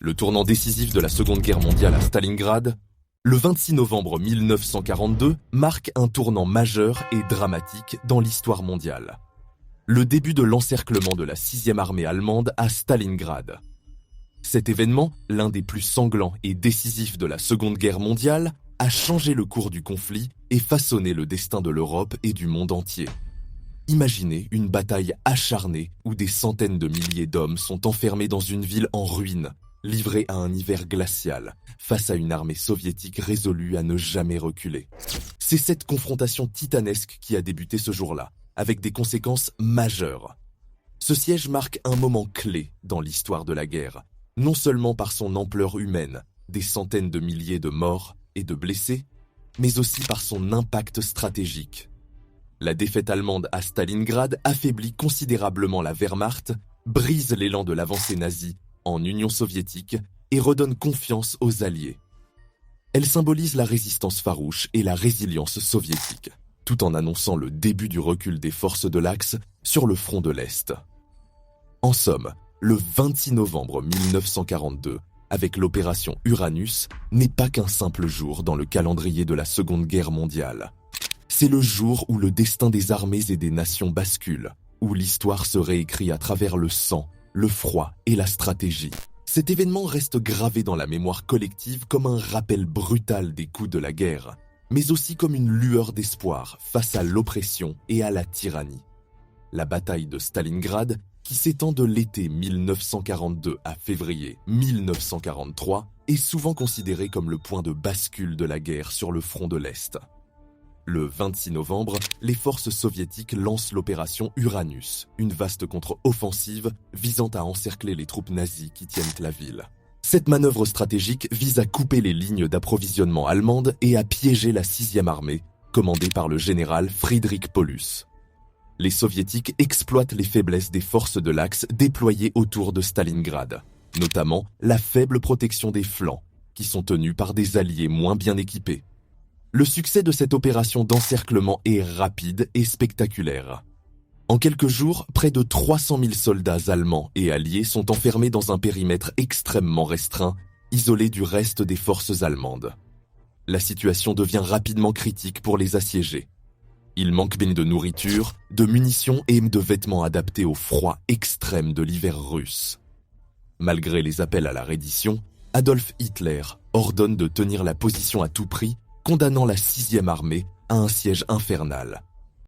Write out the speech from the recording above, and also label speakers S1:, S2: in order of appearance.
S1: Le tournant décisif de la Seconde Guerre mondiale à Stalingrad, le 26 novembre 1942 marque un tournant majeur et dramatique dans l'histoire mondiale. Le début de l'encerclement de la 6e armée allemande à Stalingrad. Cet événement, l'un des plus sanglants et décisifs de la Seconde Guerre mondiale, a changé le cours du conflit et façonné le destin de l'Europe et du monde entier. Imaginez une bataille acharnée où des centaines de milliers d'hommes sont enfermés dans une ville en ruine, livrés à un hiver glacial, face à une armée soviétique résolue à ne jamais reculer. C'est cette confrontation titanesque qui a débuté ce jour-là, avec des conséquences majeures. Ce siège marque un moment clé dans l'histoire de la guerre, non seulement par son ampleur humaine, des centaines de milliers de morts et de blessés, mais aussi par son impact stratégique. La défaite allemande à Stalingrad affaiblit considérablement la Wehrmacht, brise l'élan de l'avancée nazie en Union soviétique et redonne confiance aux Alliés. Elle symbolise la résistance farouche et la résilience soviétique, tout en annonçant le début du recul des forces de l'Axe sur le front de l'Est. En somme, le 26 novembre 1942, avec l'opération Uranus, n'est pas qu'un simple jour dans le calendrier de la Seconde Guerre mondiale. C'est le jour où le destin des armées et des nations bascule, où l'histoire se réécrit à travers le sang, le froid et la stratégie. Cet événement reste gravé dans la mémoire collective comme un rappel brutal des coups de la guerre, mais aussi comme une lueur d'espoir face à l'oppression et à la tyrannie. La bataille de Stalingrad, qui s'étend de l'été 1942 à février 1943, est souvent considérée comme le point de bascule de la guerre sur le front de l'Est. Le 26 novembre, les forces soviétiques lancent l'opération Uranus, une vaste contre-offensive visant à encercler les troupes nazies qui tiennent la ville. Cette manœuvre stratégique vise à couper les lignes d'approvisionnement allemandes et à piéger la 6e armée, commandée par le général Friedrich Paulus. Les soviétiques exploitent les faiblesses des forces de l'Axe déployées autour de Stalingrad, notamment la faible protection des flancs, qui sont tenus par des alliés moins bien équipés. Le succès de cette opération d'encerclement est rapide et spectaculaire. En quelques jours, près de 300 000 soldats allemands et alliés sont enfermés dans un périmètre extrêmement restreint, isolé du reste des forces allemandes. La situation devient rapidement critique pour les assiégés. Il manque de nourriture, de munitions et de vêtements adaptés au froid extrême de l'hiver russe. Malgré les appels à la reddition, Adolf Hitler ordonne de tenir la position à tout prix, condamnant la 6e armée à un siège infernal,